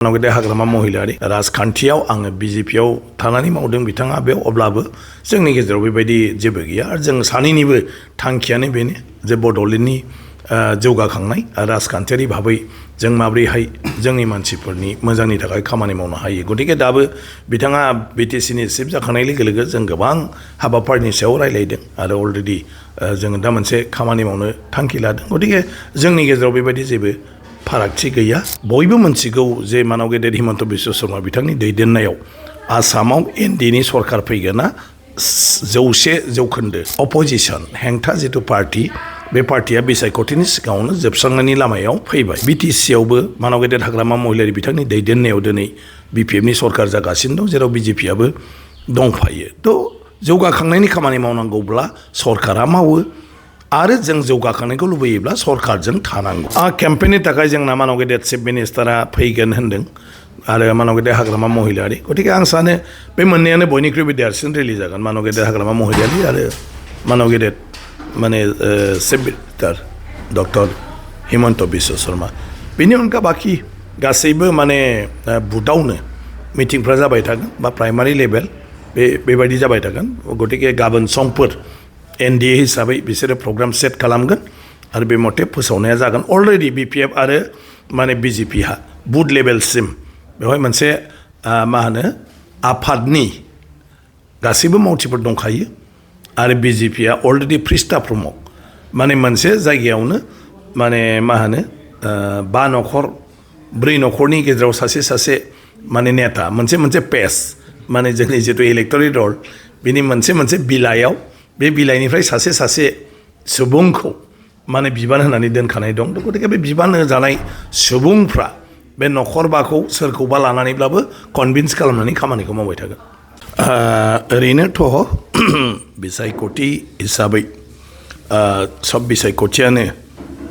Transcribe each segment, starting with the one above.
नगदे हाग्रामा महिलारि राजखान्थियाव आङो बिजेपियाव थानानै मावदों बिथाङा बे अब्लाबो जोंनि गेजेराव बेबायदि जेबो गैया आरो जों सानैनिबो थांखियानो बेनो जे बड'लेण्डनि जौगाखांनाय राजखान्थियारि भाबै जों माब्रैहाय जोंनि मानसिफोरनि मोजांनि थाखाय खामानि मावनो हायो गतिके दाबो बिथाङा बिटिसिनि चिफ जाखांनाय लोगो लोगो जों गोबां हाबाफारिनि सायाव रायलायदों आरो अलरेडि जोङो दा मोनसे खामानि मावनो थांखि लादों गतिके जोंनि गेजेराव बेबायदि जेबो फारागथि गैया बयबो मोनथिगौ जे मानाव गेदेर हिमन्त बिश्व शर्मा बिथांनि दैदेननायाव आसामाव एनडिएनि सरकार फैगोना 100% अपोजिशन हेंथा जितु पार्टी बे पार्टिया बिसायख'थिनि सिगाङावनो जोबस्रांनायनि लामायाव फैबाय बिटिसियावबो मानाव गेदेर हाग्रामा महिलारि बिथांनि दैदेननायाव दिनै बिपिएफनि सरकार जागासिनो दं जेराव बिजेपियाबो दंफायो थ' जौगाखांनायनि खामानि मावनांगौब्ला सरकारा मावो आरो जों जौगाखांनायखौ लुबैयोब्ला सरकारजों थानांगौ केम्पेइननि थाखाय जोंना मानाव गेदेर चिफ मिनिस्टारा फैगोन होनदों आरो मानाव गेदेर हाग्रामा महिलारि गतिके आं सानो बे मोननैयानो बयनिख्रुइबो देरसिन रेलि जागोन मानाव गेदेर हाग्रामा महिलारि आरो मानाव गेदेर माने chief minister doctor Himanta Biswa Sharma बेनि अनगा बाखि गासैबो माने बुथआवनो मिटिंफ्रा जाबाय थागोन बा प्राइमारि लेभेल बेबायदि जाबाय थागोन गतिके गाबोन समफोर एनडिए हिसाबै बिसोरो प्रग्राम सेट खालामगोन आरो बे मथे फोसावनाया जागोन अलरेडि बिपिएफ आरो माने बिजेपिहा बुथ लेभेलसिम बेवहाय मोनसे मा होनो आफादनि गासैबो मावथिफोर दंखायो आरो बिजेपिया अलरेडि प्रिस्टा प्रमक माने मोनसे जायगायावनो माने मा होनो 5 न'खर 4 न'खरनि गेजेराव सासे माने नेता मोनसे पेज माने जोंनि जितु इलेक्ट'रेल रल बिनि मोनसे बिलाइयाव बे बिलाइनिफ्राय सासे सुबुंखौ माने बिबान होनानै दोनखानाय दं गतिके बे बिबान होजानाय सुबुंफ्रा बे न'खरबाखौ सोरखौबा लानानैब्लाबो कनभिन्स खालामनानै खामानिखौ मावबाय थागोन ओरैनोथ' बिसायख'थि हिसाबै सब बिसायख'थियानो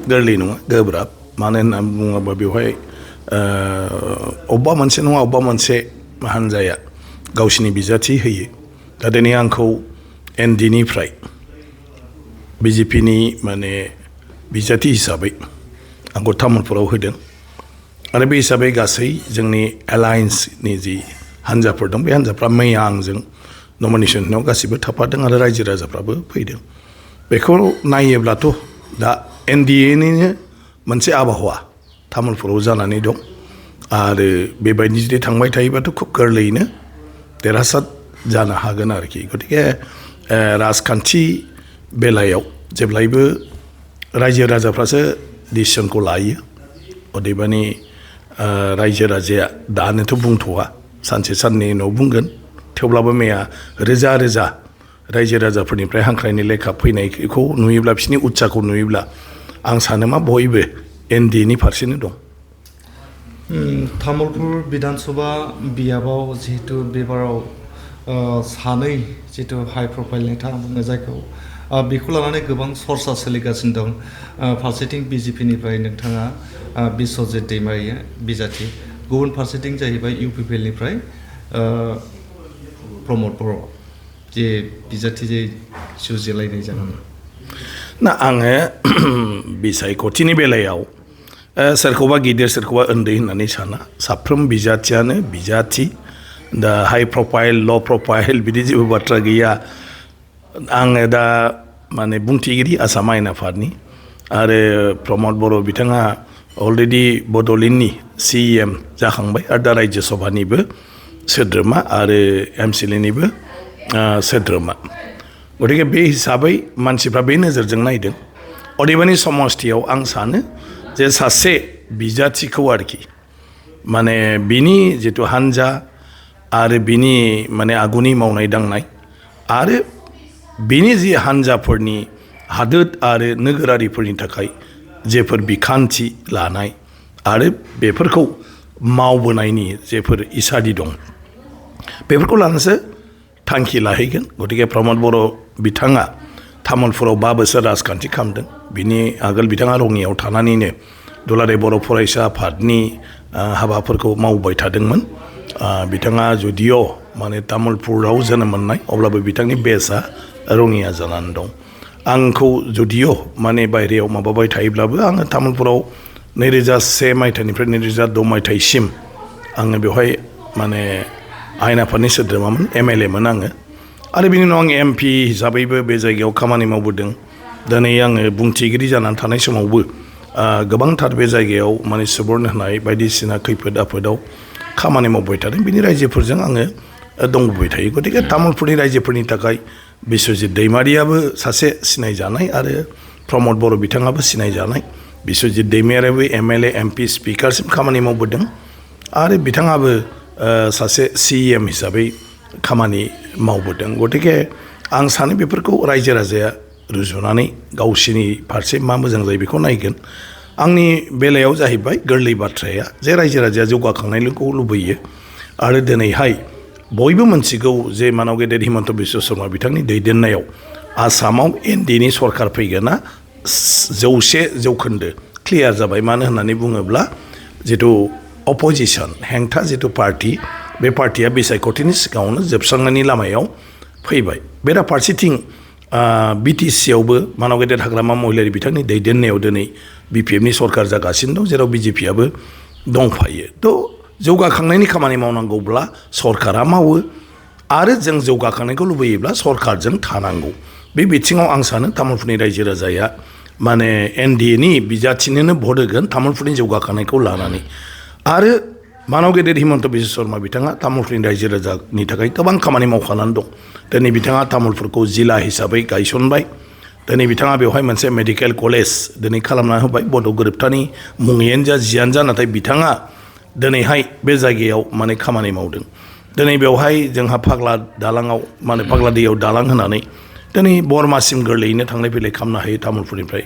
गोरलै नङा गोब्राब मानो होनना बुङोबा बेवहाय अबेबा मोनसे नङा अबेबा मोनसे हान्जाया गावसिनि बिजाथि होयो दा दिनै आंखौ एनडिनिफ्राय बिजेपिनि माने बिजाथि हिसाबै आंखौ तामुलपुराव होदों आरो बे हिसाबै गासै जोंनि एलायन्सनि जि हान्जाफोर दं बे हान्जाफ्रा मैया आंजों नमिनेसन होनायाव गासिबो थाफादों आरो रायजो राजाफ्राबो फैदों बेखौ नायोब्लाथ' दा एनडिएनिनो मोनसे आबहावा तामुलपुराव जानानै दं आरो बेबायदि जुदि थांबाय थायोबाथ' खुब गोरलैयैनो देरहासार जानो हागोन आरोखि गतिके राजखान्थि बेलायाव जेब्लायबो रायजो राजाफ्रासो डिसिसनखौ लायो अदेबानि रायजो राजाया दानोथ' बुंथ'वा सानसे साननै उनाव बुंगोन थेवब्लाबो मैया रोजा रायजो राजाफोरनिफ्राय हांख्रायनाय लेखा फैनायखौ नुयोब्ला बिसोरनि उत्साहखौ नुयोब्ला आं सानो मा बयबो एनडिएनि फारसेनो दं तामुलपुर बिधान सभा बियाबाव जिहेतु बेबाराव सानै जितु हाइ प्रफाइल नेता बुङो जायखौ बेखौ लानानै गोबां सरसा सोलिगासिनो दं फारसेथिं बिजेपिनिफ्राय नोंथाङा बिश्वजित दैमारिया बिजाथि गुबुन फारसेथिं जाहैबाय इउपिपिएलनिफ्राय प्रमद बर' जे बिजाथि जे जुजिलायनाय जागोन ना आङो बिसायख'थिनि बेलायाव सोरखौबा गिदिर सोरखौबा उन्दै होननानै साना साफ्रोम बिजाथियानो बिजाथि दा हाइ प्रफाइल ल' प्रफाइल बिदि जेबो बाथ्रा गैया आङो दा माने बुंथिगिरि आसाम आयेन आफादनि आरो प्रमद बर' बिथाङा अलरेडि बड'लेण्डनि CEM जाखांबाय आरो दा रायजो सभानिबो सोद्रोमा आरो MCLAनिबो सोद्रोमा गतिके बे हिसाबै मानसिफ्रा बे नोजोरजों नायदों अदेबानि समस्थियाव आं सानो जे सासे बिजाथिखौ आरोखि माने बिनि जितु हान्जा आरो बिनि माने आगुनि मावनाय दांनाय आरो बिनि जि हान्जाफोरनि हादोर आरो नोगोरारिफोरनि थाखाय जेफोर बिखान्थि लानाय आरो बेफोरखौ मावबोनायनि जेफोर इसादि दं बेफोरखौ लानासो थांखि लाहैगोन गतिके प्रमद बर' बिथाङा तामुलपुराव 5 बोसोर राजखान्थि खालामदों बिनि आगोल बिथाङा रङियाव थानानैनो दुलाराय बर' फरायसा आफादनि हाबाफोरखौ मावबाय थादोंमोन बिथाङा जुदिअ माने तामुलपुराव जोनोम मोननाय अब्लाबो बिथांनि बेसआ रङिया जानानै दं आंखौ जुदिअ माने बायहेरायाव माबाबाय थायोब्लाबो आङो तामुलपुराव 2001 मायथाइनिफ्राय 2006 मायथाइसिम आङो बेवहाय माने आयेन आफादनि सोद्रोमामोन MLA मोन आङो आरो बिनि उनाव आं MP हिसाबैबो बे जायगायाव खामानि मावबोदों दिनै आङो बुंथिगिरि जानानै थानाय समावबो गोबांथार बे जायगायाव माने सुबुरुन होनाय बायदिसिना खैफोद आफोदाव खामानि मावबाय थादों बिनि रायजोफोरजों आङो दंबोबाय थायो गतिके तामुलपुरनि रायजोफोरनि थाखाय बिश्वजित दैमारियाबो सासे सिनायजानाय आरो प्रमद बर' बिथाङाबो सिनायजानाय बिश्वजित दैमारियाबो MLA MP स्पिकारसिम खामानि मावबोदों आरो बिथाङाबो सासे CEM हिसाबै खामानि मावबोदों गतिके आं सानो बेफोरखौ रायजो राजाया रुजुनानै गावसिनि फारसे मा मोजां जायो बेखौ नायगोन आंनि बेलायाव जाहैबाय गोरलै बाथ्राया जे रायजो राजाया जौगाखांनायखौ लुबैयो आरो दिनैहाय बयबो मोनथिगौ जे मानाव गेदेर हिमन्त बिश्व शर्मा बिथांनि दैदेननायाव आसामाव NDAनि सरकार फैगोना 100% क्लियार जाबाय मानो होननानै बुङोब्ला जिथु अपोजिशन हेंथा जिथु पार्टी बे पार्टीया बिसायख'थिनि सिगाङावनो जोबस्रांनायनि लामायाव फैबाय बेराफारसेथिं BTC आवबो मानाव गेदेर हाग्रामा महिलारि बिथांनि दैदेननायाव दिनै BPFनि सरकार जागासिनो दं जेराव BJPआबो दंफायो थ' जौगाखांनायनि खामानि मावनांगौब्ला सरकारा मावो आरो जों जौगाखांनायखौ लुबैयोब्ला सरकारजों थानांगौ बे बिथिङाव आं सानो तामुलपुरनि रायजो राजाया माने NDAनि बिजाथिनोनो भट होगोन तामुलपुरनि जौगाखांनायखौ लानानै आरो मानाव गेदेर हिमन्त बिश्व शर्मा बिथाङा तामुलपुरनि रायजो राजानि थाखाय गोबां खामानि मावखानानै दं दिनै बिथाङा तामुलपुरखौ जिल्ला हिसाबै गायसनबाय दिनै बिथाङा बेवहाय मोनसे मेडिकेल कलेज दिनै खालामना होबाय बड' गोरोबथानि मुङैयानो जा जियानो जा नाथाय बिथाङा दिनैहाय बे जायगायाव माने खामानि मावदों दिनै बेवहाय जोंहा फाग्ला दालाङाव माने फाग्ला दैयाव दालां होनानै दिनै बरमासिम गोरलैयैनो थांलाय फैलाय खालामनो हायो तामुलपुरनिफ्राय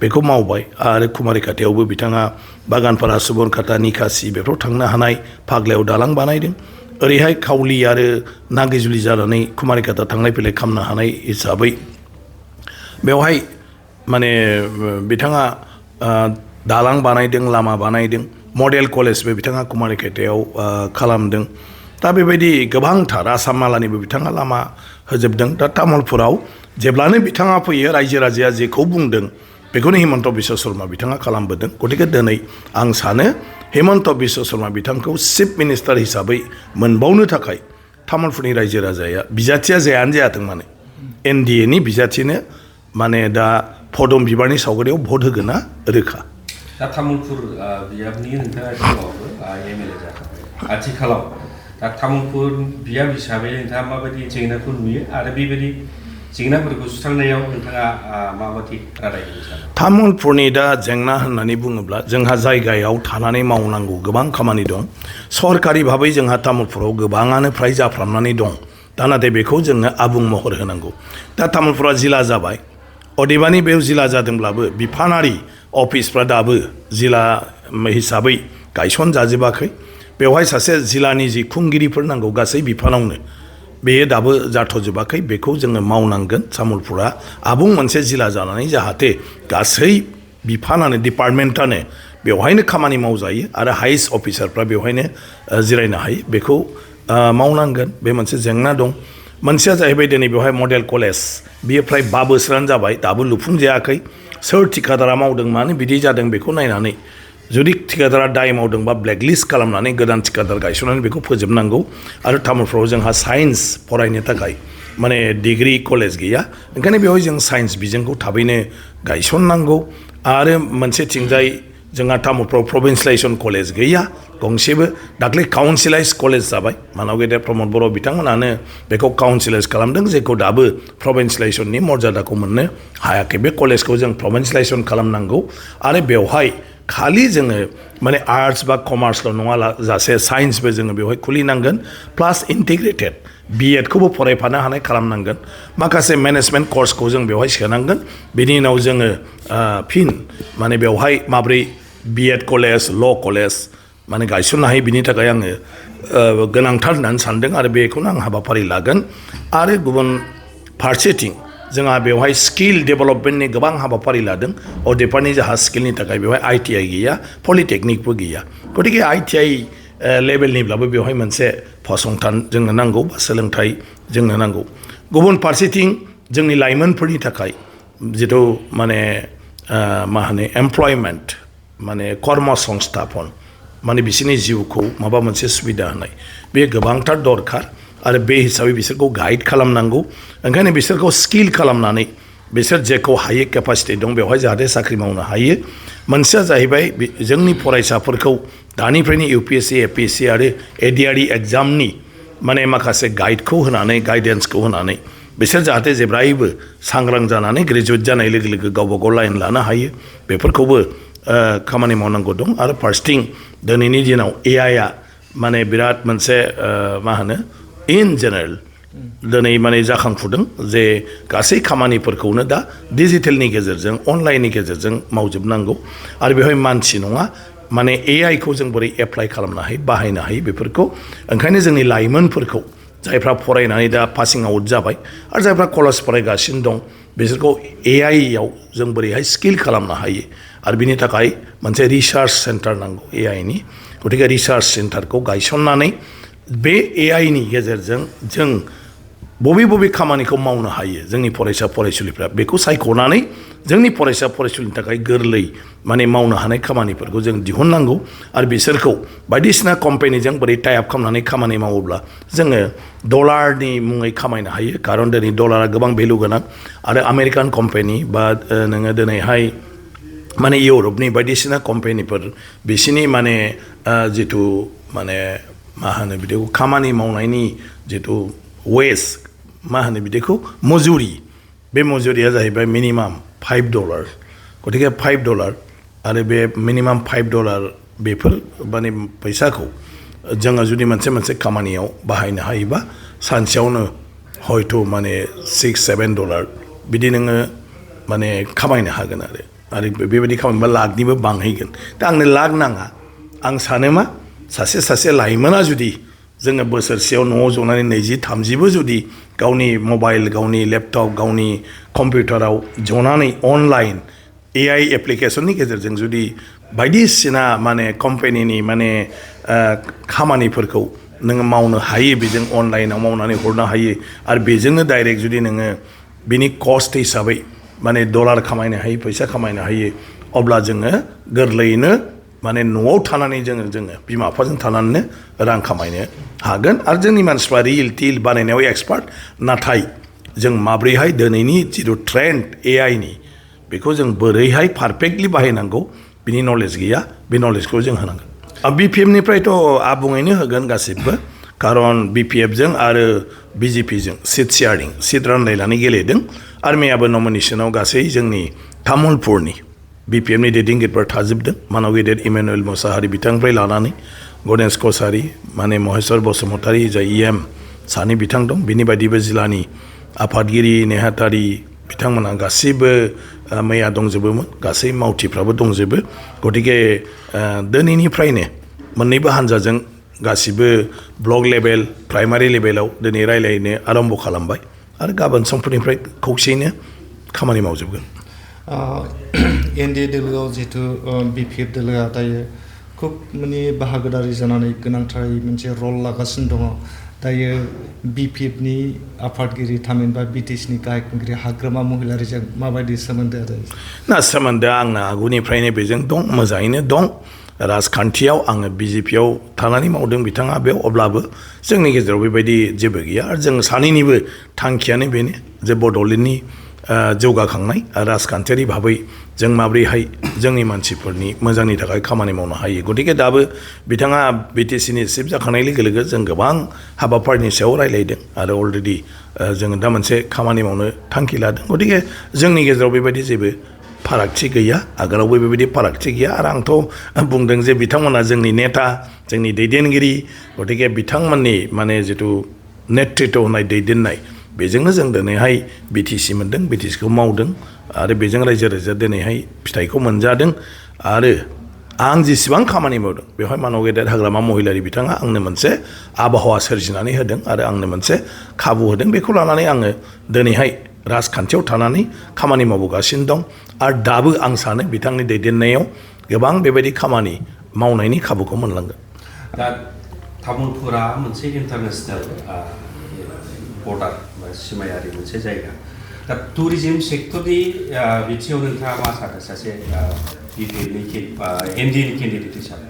बेखौ मावबाय आरो कुमारिखाथायावबो बिथाङा बागानपारा सुबनखाता निकासि बेफोराव थांनो हानाय फाग्लायाव दालां बानायदों ओरैहाय खावलि आरो नागिजुलि जानानै कुमारिखाता थांलाय फैलाय खालामनो हानाय हिसाबै बेवहाय माने बिथाङा दालां बानायदों लामा बानायदों मडेल कलेजबो बिथाङा कुमारिखातायाव खालामदों दा बेबायदि गोबांथार आसाम मालानिबो बिथाङा लामा होजोबदों दा तामुलपुराव जेब्लानो बिथाङा फैयो रायजो राजाया जेखौ बुंदों बेखौनो हिमन्त बिश्व शर्मा बिथाङा खालामबोदों गतिके दिनै आं सानो हिमन्त बिश्व शर्मा बिथांखौ चिफ मिनिस्टार हिसाबै मोनबावनो थाखाय तामुलपुरनि रायजो राजाया बिजाथिया जायानो जायाथों माने NDAनि बिजाथिनो माने दा फदम बिबारनि सावगारियाव भट होगोना रोखा दा तामुलपुर बियाबनि नोंथाङा सिगाङावबो MLA जाखाबाय आथिखालाव दा तामुलपुर बियाब हिसाबै नोंथाङा माबायदि जेंनाखौ नुयो आरो बेबायदि जेंनाफोरखौ सुस्रांनायाव नोंथाङा माबायदि रादाय होनो सानो तामुलपुरनि दा जेंना होननानै बुङोब्ला जोंहा जायगायाव थानानै मावनांगौ गोबां खामानि दं सरकारि भाबै जोंहा तामुलपुराव गोबाङानो फ्राय जाफ्रामनानै दं दा नाथाय बेखौ जोङो आबुं महर होनांगौ दा तामुलपुरा जिल्ला जाबाय अदेबानि बेयाव जिल्ला जादोंब्लाबो बिफानारि अफिसफ्रा दाबो जिल्ला हिसाबै गायसनजाजोबाखै बेवहाय सासे जिल्लानि जि खुंगिरिफोर नांगौ गासै बिफानावनो बेयो दाबो जाथ'जोबाखै बेखौ जोङो मावनांगोन तामुलपुरा आबुं मोनसे जिल्ला जानानै जाहाथे गासै बिफानानो डिपार्टमेन्टानो बेवहायनो खामानि मावजायो आरो हाइस्ट अफिसारफ्रा बेवहायनो जिरायनो हायो बेखौ मावनांगोन बे मोनसे जेंना दं मोनसेया जाहैबाय दिनै बेवहाय मडेल कलेज बियो फ्राय 5 बोसोरानो जाबाय दाबो लुफुंजायाखै सोर ठिकादारा मावदों मानो बिदि जादों बेखौ नायनानै जुदि ठिकादारा दाय मावदोंबा ब्लेकलिस्ट खालामनानै गोदान ठिकादार गायसननानै बेखौ फोजोबनांगौ आरो तामुलपुराव जोंहा साइन्स फरायनो थाखाय माने डिग्री कलेज गैया ओंखायनो बेवहाय जों साइन्स बिजोंखौ थाबैनो गायसननांगौ आरो मोनसेथिंजाय जोंहा तामुलपुराव प्रभिन्सियलाइजेसन कलेज गैया गंसेबो दाख्लै काउन्सिलाइज कलेज जाबाय मानाव गेदेर प्रमद बर' बिथांमोनानो बेखौ काउन्सिलाइज खालामदों जेखौ दाबो प्रभिन्सियलाइजेसननि मर्यादाखौ मोननो हायाखै बे कलेजखौ जों प्रभिन्सियलाइजेसन खालामनांगौ आरो बेवहाय खालि जोङो माने आर्ट्स बा कमार्सल' नङा जासे साइन्सबो जोङो बेवहाय खुलिनांगोन प्लास इन्टिग्रेटेड B.Ed खौबो फरायफानो हानाय खालामनांगोन माखासे मेनेजमेन्ट कर्सखौ जों बेवहाय सोनांगोन बेनि उनाव जोङो फिन माने बेवहाय माब्रै B.Ed कलेज ल' कलेज माने गायसननो हायो बिनि थाखाय आङो गोनांथार होननानै सानदों आरो बेखौनो आं हाबाफारि लागोन आरो गुबुन फारसेथिं जोंहा बेवहाय स्किल डेभेलपमेन्टनि गोबां हाबाफारि लादों अदेबानि जोंहा स्किलनि थाखाय बेवहाय ITI गैया पलिटेकनिकबो गैया गतिके ITI लेभेलनिब्लाबो बेवहाय मोनसे फसंथान जोंनो नांगौ बा सोलोंथाइ जोंनो नांगौ गुबुन फारसेथिं जोंनि लाइमोनफोरनि थाखाय जिथु माने मा होनो एमप्लयमेन्ट माने कर्म संस्थापन माने बिसोरनि जिउखौ माबा मोनसे सुबिदा होनाय बे गोबांथार दरखार आरो बे हिसाबै बिसोरखौ गाइड खालामनांगौ ओंखायनो बिसोरखौ स्किल खालामनानै बिसोर जेखौ हायो केपासिटि दं बेवहाय जाहाथे साख्रि मावनो हायो मोनसेया जाहैबाय जोंनि फरायसाफोरखौ दानिफ्रायनो UPSC APSC आरो ADRE एग्जामनि माने माखासे गाइडखौ होनानै गाइडेन्सखौ होनानै बिसोर जाहाथे जेब्लायबो सांग्रां जानानै ग्रेजुवेट जानाय लोगो लोगो गावबा गाव लाइन लानो हायो बेफोरखौबो खामानि मावनांगौ दं आरो फार्स्टिं दिनैनि दिनाव AI आ माने बिराद मोनसे मा होनो इन जेनेरेल दिनै माने जाखांफुदों जे गासै खामानिफोरखौनो दा डिजिटेलनि गेजेरजों अनलाइननि गेजेरजों मावजोबनांगौ आरो बेवहाय मानसि नङा माने AI खौ जों बोरै एप्लाइ खालामनो हायो बाहायनो हायो बेफोरखौ ओंखायनो जोंनि लाइमोनफोरखौ जायफ्रा फरायनानै दा पासिं आउट जाबाय आरो जायफ्रा कलेज फरायगासिनो दं बिसोरखौ AI आव जों बोरैहाय स्किल खालामनो हायो आरो बिनि थाखाय मोनसे रिसार्च सेन्टार नांगौ AI नि गतिके रिसार्च सेन्टारखौ गायसननानै बे AI नि गेजेरजों जों बबे खामानिखौ मावनो हायो जोंनि फरायसा फरायसुलिफ्रा बेखौ सायख'नानै जोंनि फरायसा फरायसुलिनि थाखाय गोरलै माने मावनो हानाय खामानिफोरखौ जों दिहुननांगौ आरो बिसोरखौ बायदिसिना कम्पानिजों बोरै टाइ आप खालामनानै खामानि मावोब्ला जोङो डलारनि मुङै खामायनो हायो खारन दिनै डलारा गोबां भेलु गोनां आरो आमेरिकान कम्पानि बा नोङो दिनैहाय माने इउरपनि बायदिसिना कम्पानिफोर बिसिनि माने जिथु माने मा होनो बिदिखौ खामानि मावनायनि जिथु वेज मा होनो बिदिखौ मजुरि बे मजुरिया जाहैबाय मिनिमाम $5 गतिके $5 आरो बे मिनिमाम $5 बेफोर माने फैसाखौ जोङो जुदि मोनसे खामानियाव बाहायनो हायोबा सानसेयावनो हयथ' माने $6-7 बिदि नोङो माने खामायनो हागोन आरो बेबायदि खामानिबा लाखनिबो बांहैगोन दा आंनो लाख नाङा आं सानो मा सासे लाइमोना जुदि जोङो बोसोरसेयाव न'आव जनानै 20-30बो जुदि गावनि मबाइल गावनि लेपटप गावनि कम्पिउटाराव जनानै अनलाइन AI एप्लिकेशननि गेजेरजों जुदि बायदिसिना माने कम्पानिनि माने खामानिफोरखौ नोङो मावनो हायो बेजों अनलाइनाव मावनानै हरनो हायो आरो बेजोंनो डाइरेक्ट जुदि नोङो बिनि कस्ट हिसाबै माने डलार खामायनो हायो फैसा खामायनो हायो अब्ला जोङो गोरलैयैनो माने न'आव थानानै जोङो बिमा बिफाजों थानानैनो रां खामायनो हागोन आरो जोंनि मानसिफ्रा रिल टिल बानायनायाव एक्सपार्ट नाथाय जों माब्रैहाय दिनैनि जिथु ट्रेन्ड AI नि बेखौ जों बोरैहाय पारफेक्टलि बाहायनांगौ बिनि नलेज गैया बे नलेजखौ जों होनांगोन BPF निफ्रायथ' आबुङैनो होगोन गासिबो खारन BPF जों आरो BJP जों सिट रानलायनानै गेलेदों आर्मियाबो नमिनेसनाव गासै जोंनि तामुलपुरनि BPF नि दैदेनगिरिफोर थाजोबदों मानाव गेदेर इमानुएल मुसाहारि बिथांनिफ्राय लानानै गणेश कसारी माने महेश्वर बसुमतारी जाय EM सानै बिथां दं बिनि बायदिबो जिल्लानि आफादगिरि नेहाथारि बिथांमोना गासैबो मैया दंजोबोमोन गासै मावथिफ्राबो दंजोबो गतिके दिनैनिफ्रायनो मोननैबो हान्जाजों गासिबो ब्लक लेभेल प्राइमारि लेभेलाव दिनै रायलायनो आरम्भ खालामबाय आरो गाबोन समफोरनिफ्राय खौसेयैनो खामानि मावजोबगोन NDA दोलोआव जिहेतु BPF दोलोआ दायो खुब माने बाहागोदारि जानानै गोनांथारै मोनसे रल लागासिनो दङ दायो BPF नि आफादगिरि थामहिनबा BTC नि गाहाय खुंगिरि हाग्रामा महिलारिजों माबायदि सोमोन्दो आरो ना सोमोन्दोआ आंना आगुनिफ्रायनो बेजों दं मोजाङैनो दं राजखान्थियाव आङो BJPआव थानानै मावदों बिथाङा बेयाव अब्लाबो जोंनि गेजेराव बेबायदि जेबो गैया आरो जों सानैनिबो थांखियानो बेनो जे बड'लेण्डनि जौगाखांनाय राजखान्थियारि भाबै जों माब्रैहाय जोंनि मानसिफोरनि मोजांनि थाखाय खामानि मावनो हायो गतिके दाबो बिथाङा BTC नि चिफ जाखांनाय लोगो लोगो जों गोबां हाबाफारिनि सायाव रायलायदों आरो अलरेडि जोङो दा मोनसे खामानि मावनो थांखि लादों गतिके जोंनि गेजेराव बेबायदि जेबो फारागथि गैया आगोलावबो बेबायदि फारागथि गैया आरो आंथ' बुंदों जे बिथांमोना जोंनि नेता जोंनि दैदेनगिरि गतिके बिथांमोननि माने जिथु नेतृत्व होनाय दैदेननाय बेजोंनो जों दिनैहाय BTC मोनदों BTCखौ मावदों आरो बेजों रायजो राजा दिनैहाय फिथाइखौ मोनजादों आरो आं जेसेबां खामानि मावदों बेवहाय मानाव गेदेर हाग्रामा महिलारि बिथाङा आंनो मोनसे आबहावा सोरजिनानै होदों आरो आंनो मोनसे खाबु होदों बेखौ लानानै आङो दिनैहाय राजखान्थियाव थानानै खामानि मावबोगासिनो दं आरो दाबो आं सानो बिथांनि दैदेननायाव गोबां बेबायदि खामानि मावनायनि खाबुखौ मोनलांगोन दा तामुलपुरा मोनसे इन्टारनेशनेल बर्डार सिमायारि मोनसे जायगा दा टुरिजम सेक्टरनि बिथिङाव नोंथाङा मा सानो सासे BPF नि NDA नि केन्डिडेट हिसाबै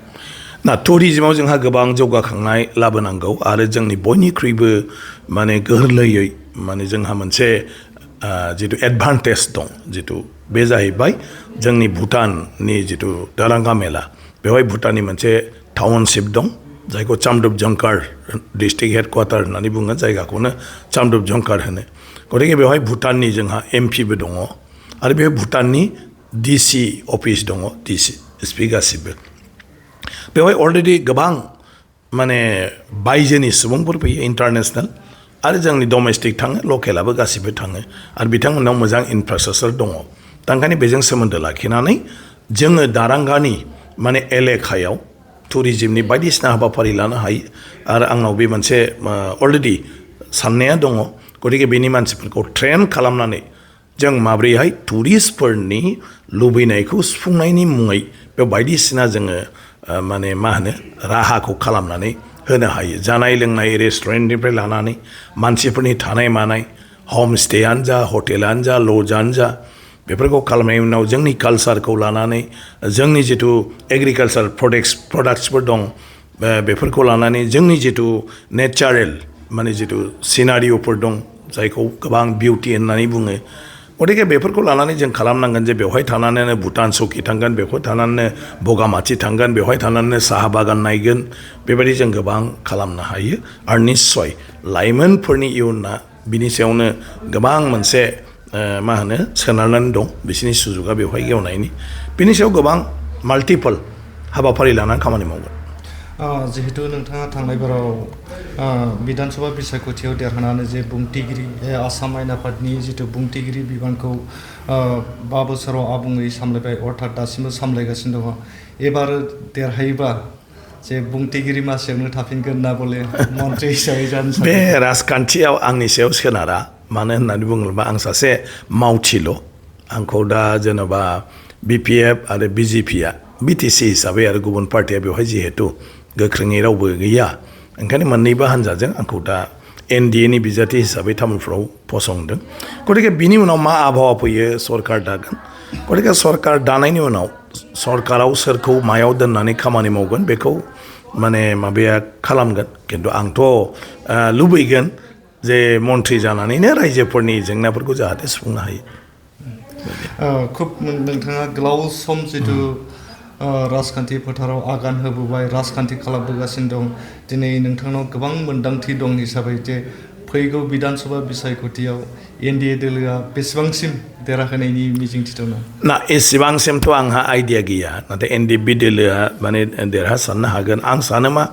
ना टुरिज्माव जोंहा गोबां जौगाखांनाय लाबोनांगौ आरो जोंनि बयनिख्रुइबो माने गोरलैयै माने जोंहा मोनसे जितु एडभान्टेज दं जितु बे जाहैबाय जोंनि भुटाननि जितु दारांगा मेला बेवहाय भुटाननि मोनसे टाउनशिप दं जायखौ चामदुप जंकार डिस्ट्रिक्ट हेडक्वार्टार होननानै बुङो जायगाखौनो चामदुप जंकार होनो गतिके बेवहाय भुटाननि जोंहा एमपिबो दङ आरो बे भुटाननि डिसि अफिस दङ डिसि एसपि गासिबो बेवहाय अलरेडि गोबां माने बायजोनि सुबुंफोर फैयो इन्टारनेशनेल आरो जोंनि डमेस्टिक थाङो लकेलाबो गासिबो थाङो आरो बिथांमोननाव मोजां इनफ्रास्ट्राक्चार दङ दा ओंखायनो बेजों सोमोन्दो लाखिनानै जोङो दारांगानि माने एलेकायाव टुरिज्मनि बायदिसिना हाबाफारि लानो हायो आरो आंनाव बे मोनसे अलरेडि साननाया दङ गतिके बेनि मानसिफोरखौ ट्रेन खालामनानै जों माब्रैहाय टुरिस्टफोरनि लुबैनायखौ सुफुंनायनि मुङै बे बायदिसिना जोङो माने मा होनो राहाखौ खालामनानै होनो हायो जानाय लोंनाय रेस्टुरेन्टनिफ्राय लानानै मानसिफोरनि थानाय मानाय हमस्टेयानो जा हटेलानो जा लजआनो जा बेफोरखौ खालामनायनि उनाव जोंनि कालसारखौ लानानै जोंनि जितु एग्रिकालसार प्रडाक्ट्सफोर दं बेफोरखौ लानानै जोंनि जितु नेचारेल माने जितु सिनारिअफोर दं जायखौ गोबां बिउटि होननानै बुङो गतिके बेफोरखौ लानानै जों खालामनांगोन जे बेवहाय थानानैनो भुटान चौकि थांगोन बेवहाय थानानैनो बगामाथि थांगोन बेवहाय थानानैनो साहा बागान नायगोन बेबायदि जों गोबां खालामनो हायो आरो निस्सय लाइमोनफोरनि इयुना बिनि सायावनो गोबां मोनसे मा होनो सोनारनानै दं बिसोरनि सुजुगा बेवहाय गेवनायनि बिनि सायाव गोबां माल्टिपल हाबाफारि लानानै खामानि मावगोन जिहेतु नोंथाङा थांनाय बाराव बिधानसभा बिसायख'थियाव देरहानानै जे बुंथिगिरि आसाम आयेन आफादनि जितु बुंथिगिरि बिबानखौ 5 बोसोराव आबुङै सामलायबाय अर्थात दासिमबो सामलायगासिनो दङ एबार देरहायोबा जे बुंथिगिरि मासियावनो थाफिनगोन ना बले मन्त्रि हिसाबै जानो सानो बे राजखान्थियाव आंनि सायाव सोनारा मानो होननानै बुङोब्ला आं सासे मावथिल' आंखौ दा जेनेबा बिपिएफ आरो बिजेपिआ बिटिसि हिसाबै आरो गुबुन पार्टिया बेवहाय जिहेतु गोख्रोङै रावबो गैया ओंखायनो मोननैबो हान्जाजों आंखौ दा एनडिएनि बिजाथि हिसाबै तामुलपुराव फसंदों गतिके बिनि उनाव मा आबहावा फैयो सरकार दागोन गतिके सरकार दानायनि उनाव सरकाराव सोरखौ मायाव दोननानै खामानि मावगोन बेखौ माने माबाया खालामगोन खिन्थु आंथ' लुबैगोन जे मन्त्रि जानानैनो रायजोफोरनि जेंनाफोरखौ जाहाथे सुफुंनो हायो खुब नोंथाङा गोलाव सम जितु राजखान्थि फोथाराव आगान होबोबाय राजखान्थि खालामबोगासिनो दं दिनै नोंथांनाव गोबां मोन्दांथि दं हिसाबै जे फैगौ बिधानसभा बिसायख'थियाव एनडिए दोलोआ बेसेबांसिम देरहाहोनायनि मिजिंथि दं ना एसेबांसिमथ' आंहा आइडिया गैया नाथाय एनडिपि दोलोआ माने देरहासारनो हागोन आं सानो मा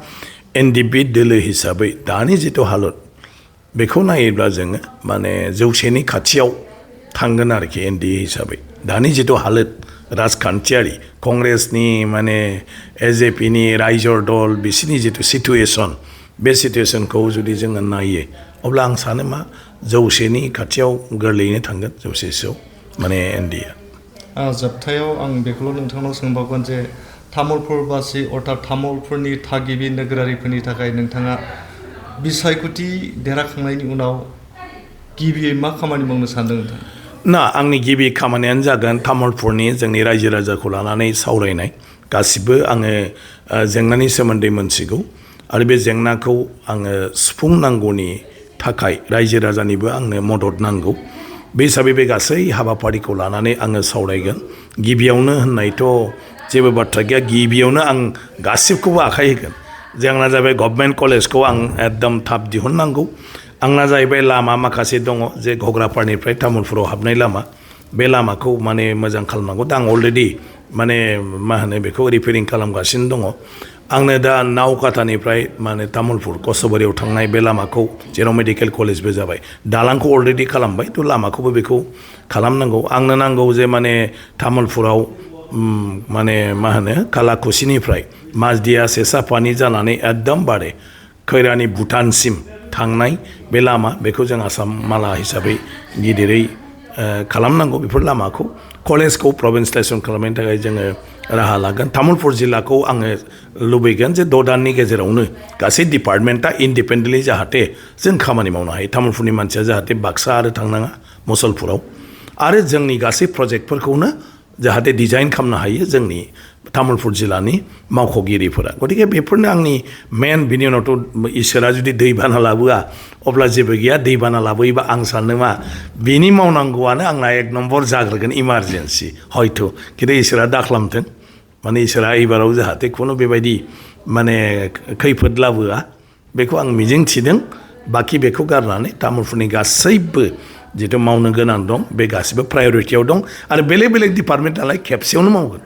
एनडिपि दोलो हिसाबै दानि जितु हालत बेखौ नायोब्ला जोङो माने 100नि खाथियाव थांगोन आरोखि एनडिए हिसाबै दानि जितु हालत राजखान्थियारि कंग्रेसनि माने एजेपिनि रायजो दल बिसोरनि जितु सिटुएसन बे सिटुएसनखौ जुदि जोङो नायो अब्ला आं सानो मा 100नि खाथियाव गोरलैयैनो थांगोन 100सोआव माने एनडिए जोबथायाव आं बेखौल' नोंथांनाव सोंबावगोन जे तामुलपुरबासि अर्थात तामुलपुरनि थागिबि नोगोरारिफोरनि थाखाय नोंथाङा बिसायख'थि देरहाखांनायनि उनाव गिबियै मा खामानि मावनो सानदों नोंथां ना आंनि गिबि खामानियानो जागोन तामुलपुरनि जोंनि रायजो राजाखौ लानानै सावरायनाय गासिबो आङो जेंनानि सोमोन्दै मोनथिगौ आरो बे जेंनाखौ आङो सुफुंनांगौनि थाखाय रायजो राजानिबो आंनो मदद नांगौ बे हिसाबै बे गासै हाबाफारिखौ लानानै आङो सावरायगोन गिबियावनो होननायथ' जेबो बाथ्रा गैया गिबियावनो आं गासिबखौबो आखाइ होगोन जोंना जाबाय गभर्नमेन्ट कलेजखौ आं एकदम थाब दिहुननांगौ आंना जाहैबाय लामा माखासे दङ जे घग्रापारनिफ्राय तामुलपुराव हाबनाय लामा बे लामाखौ माने मोजां खालामनांगौ दा आं अलरेडि माने मा होनो बेखौ रिपेयारिं खालामगासिनो दङ आंनो दा नावकाटानिफ्राय माने तामुलपुर कसबारियाव थांनाय बे लामाखौ जेराव मेडिकेल कलेजबो जाबाय दालांखौ अलरेडि खालामबाय थ' लामाखौबो बेखौ खालामनांगौ आंनो नांगौ जे माने तामुलपुराव माने मा होनो कालाकुसिनिफ्राय माजदिया सेसापानि जानानै एकदम बारे खैरानि भुटानसिम थांनाय बे लामा बेखौ जों आसाम माला हिसाबै गिदिरै खालामनांगौ बेफोर लामाखौ कलेजखौ प्रभिन्सियेलाइजेसन खालामनायनि थाखाय जोङो राहा लागोन तामुलपुर जिल्लाखौ आङो लुबैगोन जे 6 दाननि गेजेरावनो गासै डिपार्टमेन्टआ इन्डिपेन्डेन्टलि जाहाथे जों खामानि मावनो हायो तामुलपुरनि मानसिया जाहाथे बाक्सा आरो थांनाङा मुसलपुराव आरो जोंनि गासै प्रजेक्टफोरखौनो जाहाथे डिजाइन खालामनो हायो जोंनि तामुलपुर जिल्लानि मावख'गिरिफोरा गतिके बेफोरनो आंनि मेन बिनि उनावथ' इसोरा जुदि दैबाना लाबोआ अब्ला जेबो गैया दैबाना लाबोयोबा आं सानो मा बिनि मावनांगौआनो आंना 1 नम्बर जाग्रोगोन इमारजेन्सि हयथ' खिन्थु इसोरा दाख्लामथों माने इसोरा एबाराव जाहाथे खुनु बेबायदि माने खैफोद लाबोआ बेखौ आं मिजिं थिदों बाखि बेखौ गारनानै तामुलपुरनि गासैबो जिथु मावनो गोनां दं बे गासिबो प्रायरिटियाव दं आरो बेलेग बेलेग डिपार्टमेन्ट नालाय खेबसेयावनो मावगोन